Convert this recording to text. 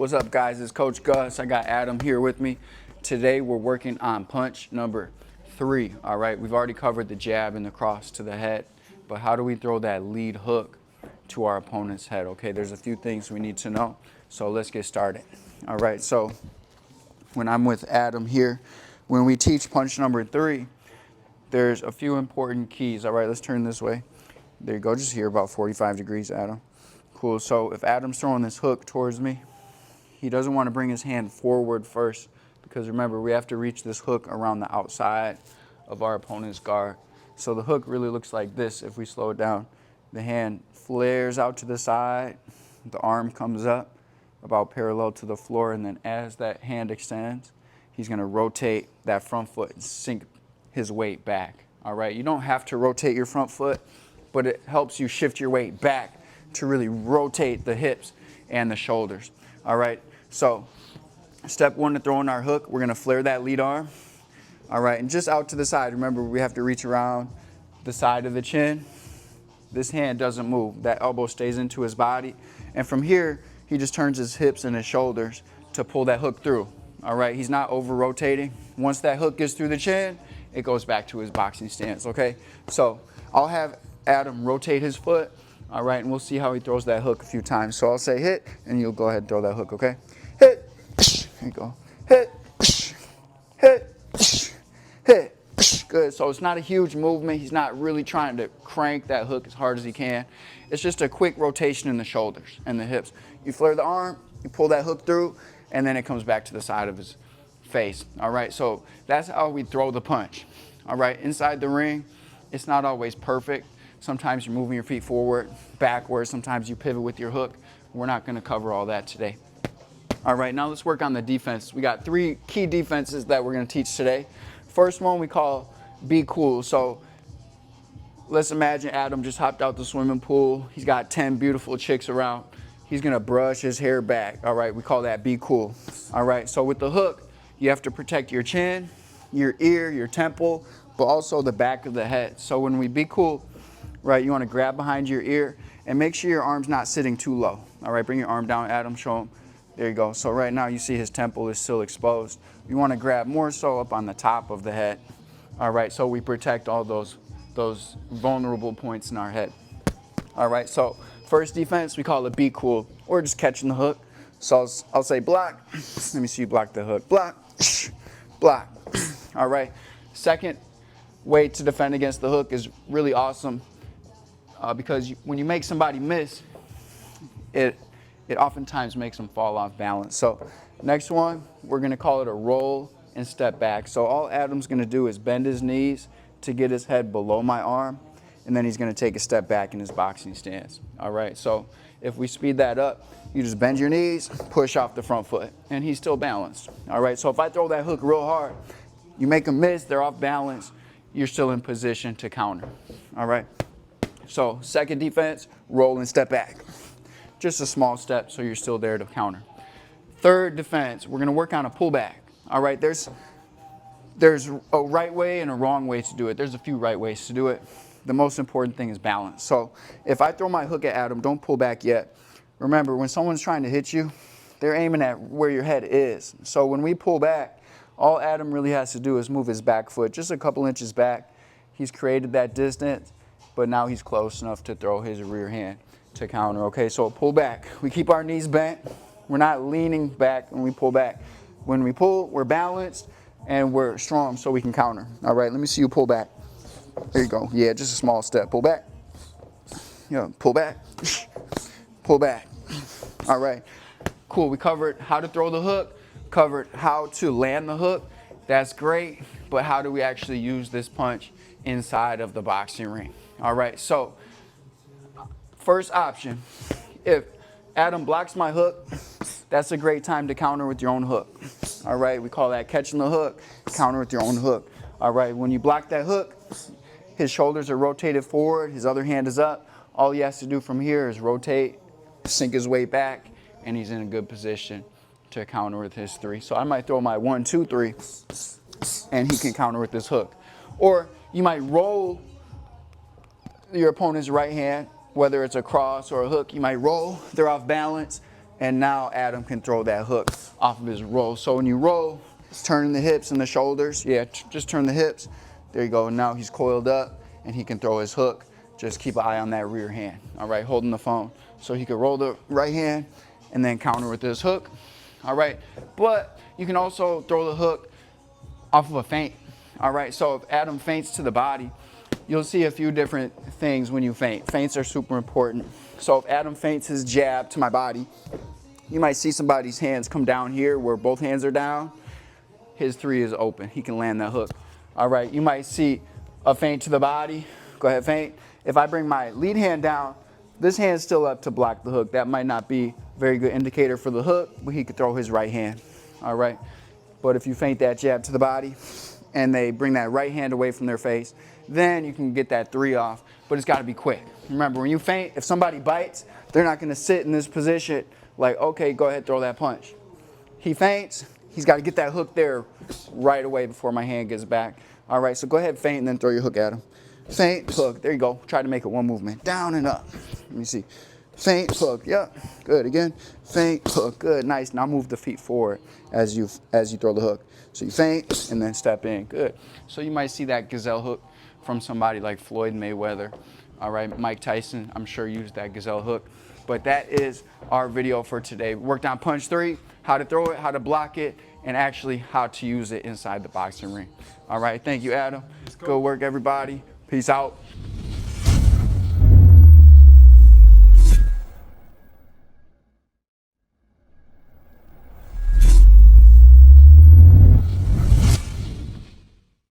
What's up, guys? It's Coach Gus. I got Adam here with me. Today we're working on punch number 3. All right, we've already covered the jab and the cross to the head, but how do we throw that lead hook to our opponent's head? Okay, there's a few things we need to know, so let's get started. All right, so when I'm with Adam here, when we teach punch number 3, there's a few important keys. All right, let's turn this way. There you go, just here, about 45 degrees, Adam. Cool. So if Adam's throwing this hook towards me, he doesn't want to bring his hand forward first, because remember, we have to reach this hook around the outside of our opponent's guard. So the hook really looks like this if we slow it down. The hand flares out to the side, the arm comes up about parallel to the floor, and then as that hand extends, he's going to rotate that front foot and sink his weight back. All right, you don't have to rotate your front foot, but it helps you shift your weight back to really rotate the hips and the shoulders. All right, so step 1 to throwing our hook, we're gonna flare that lead arm. All right, and just out to the side. Remember, we have to reach around the side of the chin. This hand doesn't move. That elbow stays into his body. And from here, he just turns his hips and his shoulders to pull that hook through. All right, he's not over rotating. Once that hook gets through the chin, it goes back to his boxing stance, okay? So I'll have Adam rotate his foot. All right, and we'll see how he throws that hook a few times. So I'll say hit, and you'll go ahead and throw that hook, okay? Hit, there you go. Hit, hit, hit. Good, so it's not a huge movement. He's not really trying to crank that hook as hard as he can. It's just a quick rotation in the shoulders and the hips. You flare the arm, you pull that hook through, and then it comes back to the side of his face. All right, so that's how we throw the punch. All right, inside the ring, it's not always perfect. Sometimes you're moving your feet forward, backwards. Sometimes you pivot with your hook. We're not going to cover all that today. All right, now let's work on the defense. We got 3 key defenses that we're going to teach today. First one we call be cool. So let's imagine Adam just hopped out the swimming pool. He's got 10 beautiful chicks around. He's going to brush his hair back. All right, we call that be cool. All right, so with the hook, you have to protect your chin, your ear, your temple, but also the back of the head. So when we be cool, right, you want to grab behind your ear and make sure your arm's not sitting too low. All right, bring your arm down, Adam, show him. There you go. So right now you see his temple is still exposed. You want to grab more so up on the top of the head. All right, so we protect all those vulnerable points in our head. All right, so first defense, we call it be cool, or just catching the hook. So I'll say block. Let me see you block the hook. Block, block. All right, second way to defend against the hook is really awesome. Because when you make somebody miss, it oftentimes makes them fall off balance. So next one, we're going to call it a roll and step back. So all Adam's going to do is bend his knees to get his head below my arm, and then he's going to take a step back in his boxing stance. All right, so if we speed that up, you just bend your knees, push off the front foot, and he's still balanced. All right, so if I throw that hook real hard, you make them miss, they're off balance, you're still in position to counter. All right. So second defense, roll and step back. Just a small step so you're still there to counter. Third defense, we're going to work on a pullback. All right, there's a right way and a wrong way to do it. There's a few right ways to do it. The most important thing is balance. So if I throw my hook at Adam, don't pull back yet. Remember, when someone's trying to hit you, they're aiming at where your head is. So when we pull back, all Adam really has to do is move his back foot just a couple inches back. He's created that distance, but now he's close enough to throw his rear hand to counter. Okay, so pull back. We keep our knees bent. We're not leaning back when we pull back. When we pull, we're balanced and we're strong so we can counter. All right, let me see you pull back. There you go. Yeah, just a small step. Pull back. Yeah, pull back. Pull back. All right, cool. We covered how to throw the hook, covered how to land the hook. That's great, but how do we actually use this punch inside of the boxing ring? All right, so first option, if Adam blocks my hook, that's a great time to counter with your own hook. All right, we call that catching the hook, counter with your own hook. All right, when you block that hook, his shoulders are rotated forward, his other hand is up. All he has to do from here is rotate, sink his weight back, and he's in a good position to counter with his 3. So I might throw my 1, 2, 3, and he can counter with this hook. Or you might roll your opponent's right hand, whether it's a cross or a hook. You might roll, they're off balance, And now Adam can throw that hook off of his roll. So when you roll, it's turning the hips and the shoulders. Yeah, just turn the hips. There you go. Now he's coiled up and he can throw his hook. Just keep an eye on that rear hand. All right, holding the phone. So he could roll the right hand and then counter with this hook. All right, but you can also throw the hook off of a feint. All right, so if Adam feints to the body, you'll see a few different things when you feint. Feints are super important. So if Adam feints his jab to my body, you might see somebody's hands come down here where both hands are down. His 3 is open. He can land that hook. All right, you might see a feint to the body. Go ahead, feint. If I bring my lead hand down, this hand's still up to block the hook. That might not be a very good indicator for the hook, but he could throw his right hand. All right, but if you feint that jab to the body and they bring that right hand away from their face, then you can get that 3 off, but it's gotta be quick. Remember, when you feint, if somebody bites, they're not gonna sit in this position like, okay, go ahead, throw that punch. He feints, he's gotta get that hook there right away before my hand gets back. All right, so go ahead, feint, and then throw your hook at him. Feint, hook, there you go. Try to make it one movement, down and up. Let me see. Feint, hook, yep, good. Again, feint, hook, good, nice. Now move the feet forward as you throw the hook. So you feint and then step in, good. So you might see that gazelle hook from somebody like Floyd Mayweather. All right, Mike Tyson, I'm sure used that gazelle hook. But that is our video for today. We worked on punch 3, how to throw it, how to block it, and actually how to use it inside the boxing ring. All right, thank you, Adam. Good work, everybody. Peace out.